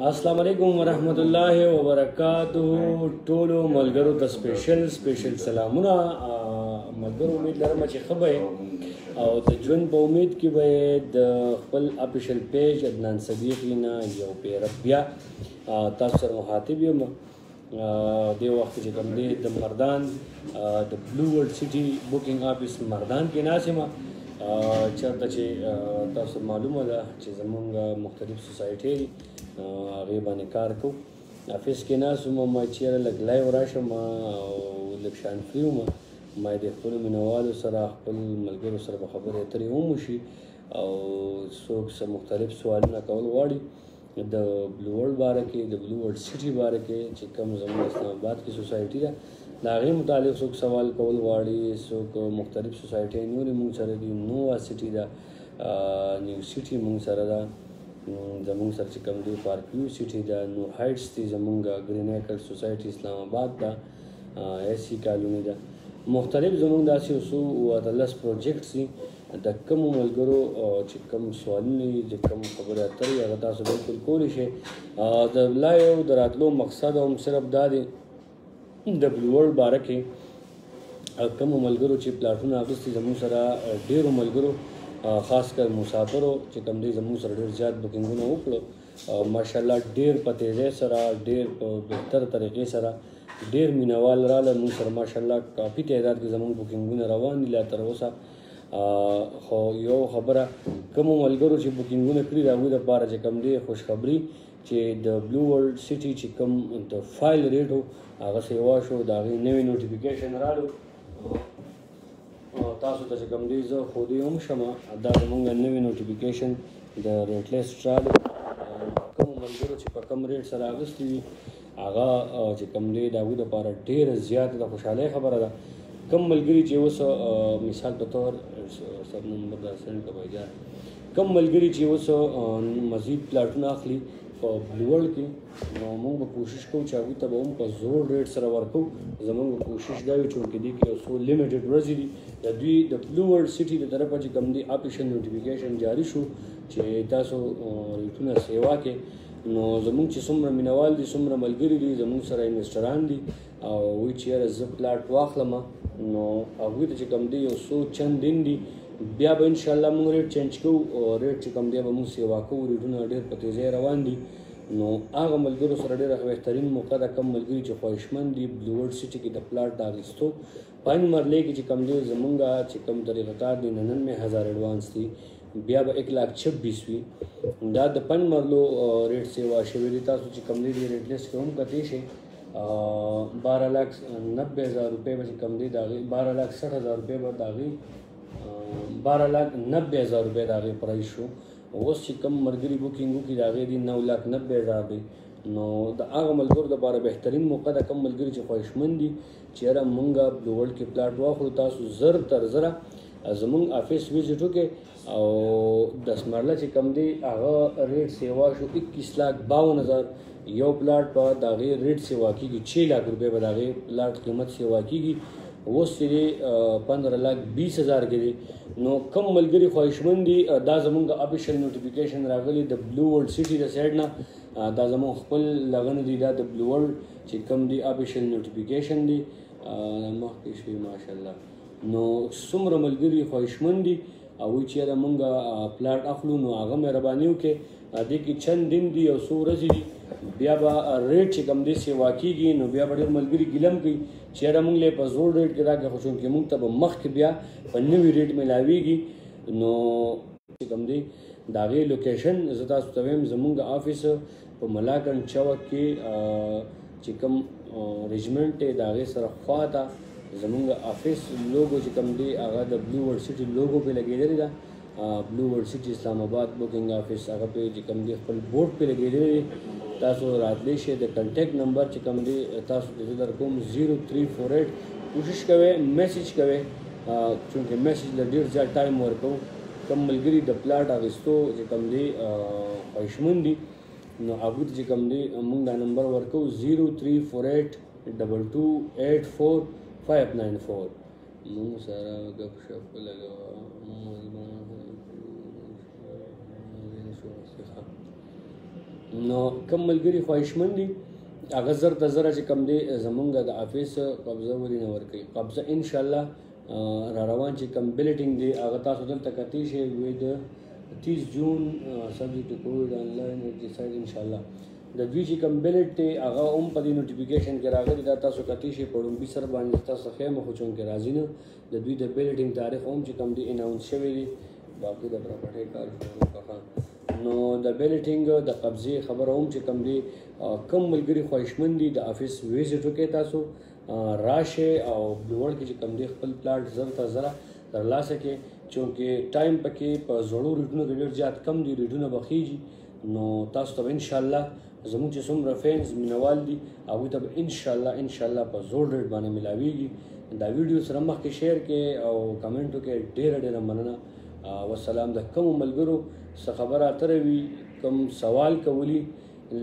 अस्सलाम वालेकुम वरहमतुल्लाहि वबरकातुहू टोलो मलगरो ته स्पेशल سلامونه ملګرو امید لرم چې ښه به او د ژوند په امید کې به د خپل اپیشل پیج عدنان صدیقي نه یو پیره بیا تاسو سره مخاطب یم دې وخت چې کوم دی د مردان د بلو ورلد سټي بوکینګ آفیس مردان کې ناست یم چېرته چې تاسو معلومه ده چې زمونږ مختلف سوسایټۍ هغې باندې کار کوو آفیس کې ناست وم ما چېرې لږ لایو راشم او لږ شان فري وم ما د خپلو مینهوالو سره خپل ملګرو سره به خبرې اترې هم وشي او څوک څه مختلف سوالونه کول غواړي د بلو ورلد باره کې د بلو ورلد سټي باره کې چې کوم زموږ اسلام آباد کې سوسایټي ده د هغې متعلق څوک سوال کول غواړي څوک مختلف سوسایټۍ نورې موږ سره دي نووا سټي ده نیو سټي موږ سره ده زمونږ سره چې کوم دی پارک ویو سټي ده نور هایټس دي زمونږ ګرین ایکل سوسایټي اسلام آباد ده ایسی کالوني ده مختلف زمونږ داسې یو څو اتلس پروجیکټس دي د کومو ملګرو چې کوم سوالونه دي چې کوم خبرې اترې هغه تاسو بالکل کولی شئ د لایو د راتلو مقصد هم صرف دا دی د بلو ورلد باره کې کومو ملګرو چې پلاټونه اخیستي زموږ سره ډېرو ملګرو خاص کر مسافرو چې کوم دی زموږ سره ډېر زیات بوکینګونه وکړو ماشاءالله ډېر په تیزۍ سره ډېر په بهتر طریقې سره ډېر مینهوال راله موږ سره ماشاءالله کافي تعداد کې زموږ بوکینګونه روان دي لا تر اوسه خو یو خبره کومو ملګرو چې بوکینګونه کړي د هغوی دپاره چې کوم دی خوشخبري چې د بلو ورلد سټي چې کوم د فایل ریټ و هغه سیوا شو د هغې نوی نوټیفیکیشن رالو تاسو ته چې کوم دی زه خودی هم شم دا زمونږ نوی نوټیفیکیشن د ریټ لیسټ رالو کومو ملګرو چې په کم ریټ سره اخیستي وي هغه چې کوم دی د هغوی دپاره ډېره زیاته د خوشحالۍ خبره ده کم ملګري چې اوس مثال په طور سب نمبر دا سینډ که بھائی کم ملګري چې اوس مزید پلاټونه اخلي په بلو ورلد کې نو موږ به کوشش کوو چې هغوی ته به هم په زوړ ریټ سره ورکوو زموږ به کوشش دا وي چونکې دې کې یو څو لیمیټډ ورځې دي د دوی د بلو ورلد سټي د طرفه چې کوم دی اپیشن نوټیفیکیشن جاري شو چې تاسو ریټونه سیوا کې نو زموږ چې څومره مینهوال دي څومره ملګري دي زموږ سره انویسټران دي او وایي چې یاره زه پلاټ واخلم نو هغوی ته چې کوم دی یو څو چند دن دي بیا به انشاءالله موږ ریټ چینج کوو ریټ چې کوم دی به موږ سیوا کوو ریټونه ډېر په تیزۍ روان دي نو هغه ملګرو سره ډېره بهترین موقع ده کم ملګري چې خواهشمند دي بلو ورلد سټي کې د پلاټ د اخیستو پنج مرلې کې چې کوم دی زمونږ چې کوم طریقه کار دی 99,000 ایډوانس دي بیا به 1,26,000 وي دا د پنج مرلو ریټ سیوا شوي دي تاسو چې کوم دی ریټ لیسټ کې هم کتلی شئ 12,90,000 روپۍ به چې کوم دی د هغې 12,60,000 روپۍ به د هغې 12,90,000 روپۍ د هغې پرایس شو اوس چې کوم ملګري بوکینګ وکړي د هغې دي 9,90,000 دی نو د هغه ملګرو دپاره بهترین موقع ده کوم ملګري چې خواهشمند دي چې یاره مونږ بلو ورلد کې پلاټ واخلو تاسو زر تر زره زمونږ آفیس وزټ وکړئ او 10 مرله چې کوم دی هغه ریټ سیوا شو 21,52,000 یو پلاټ په د هغې ریټ سیوا کېږي 6 लाख روپۍ به د هغې پلاټ قیمت سیوا کېږي اوس چې دی 15,20,000 کې دی نو کم ملګري خواهشمند دي دا زمونږ اپیشل نوټیفیکیشن راغلی د بلو ورلد سټي د سایډ نه دا زمونږ خپل لغنه دي دا د بلو ورلد چې کم دی اپیشل نوټیفیکیشن دی مخکې شوي ماشاءالله نو څومره ملګري خواهشمند دي هغوی چې یاره مونږ پلاټ اخلو نو هغه مهرباني وکړئ دې کې چند دن دي او څو ورځې دي بیا به ریټ چې کوم دی سیوا کېږي نو بیا به ډېر ملګري ګیله هم کوي چې یاره مونږ له په زوړ ریټ کې راکړه خو چونکې مونږ ته به مخکې بیا په نوي ریټ میلاویږي نو چې کوم دی د هغې لوکیشن زه تاسو ته وایم زمونږ آفیس په ملاکنډ چوک کې چې کوم ریجمنټ دی د هغې سره خوا ته زمونږ آفیس لوګو چې کوم دی هغه د بلو ورلد سټي لوګو پې لګېدلې ده بلو ورلد سټي اسلام آباد بوکینګ آفیس هغه پې چې کوم دی خپل بورډ پې لګېدلی دی تاسو راتلی شئ د کنټیکټ نمبر چې کوم دی تاسو ته زه درکوم 0348 کوشش کوئ میسیج کوئ چونکې میسیج له ډېر زیات ټایم ورکوو کم ملګري د پلاټ اخیستو چې کوم دی خواهشمند دي نو هغوی ته چې کوم دی مونږ دا نمبر ورکوو 0348 2284 594 مونږ سره ګپ شپ ولګوه نو کم ملګري خواهشمند دي هغه زر ته زره چې کم دی زمونږ د آفیس قبضه ولې نه ورکوي قبضه انشاءالله را روان چې کم بلیټینګ دی هغه تاسو دلته کتی شئ د 30 جون سبجیکټ ټو کووډ آنلاین ډیسایډ انشاءالله د دوی چې کم بلیټ دی هغه هم په دې نوټیفیکیشن کې راغلی دا تاسو کتی شئ په ډومبي سر باندې تاسو خیمه خو چونکې راځي نه د دوی د بلیټینګ تاریخ هم چې کم دی اناونس شوی دی باقي د پراپرټۍ کار نو د بلیټینګ د قبضې خبره هم چې کم دی کم ملګري خواهشمند دي د آفیس ویزټ وکړئ تاسو راشه او بلوړ کې چې کم دی خپل پلاټ زر ته زره ترلاسه کړئ چونکې ټایم پکې په زړو ریټونو کې ډېر زیات کم دي ریټونه به خیږي نو تاسو ته به انشاءالله زموږ چې څومره فینس مینوال دي هغوی ته به انشاءالله په زوړ ریټ باندې ملاویږي دا ویډیو سره مخکې شیر کړئ او کمنټ وکړئ ډېره مننه والسلام د کوم ملګرو څه خبره اتره وي کوم سوال کولی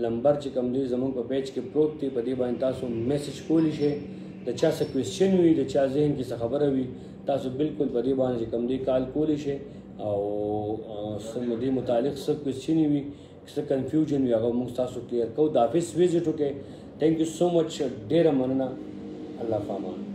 نمبر چې کوم دی زموږ په پیج کې پروت دی په دې باندې تاسو میسج کولی شئ د چا څه کوېسچن وي د چا ذهن کې څه خبره وي تاسو بالکل په دې باندې چې کوم دی کال کولی شئ او دې متعلق څه کوېسچن وي څه کنفیوژن وي هغه موږ تاسو کلیر کوو د آفیس ویزټ وکړئ تھینک یو سو مچ ډېره مننه الله پامان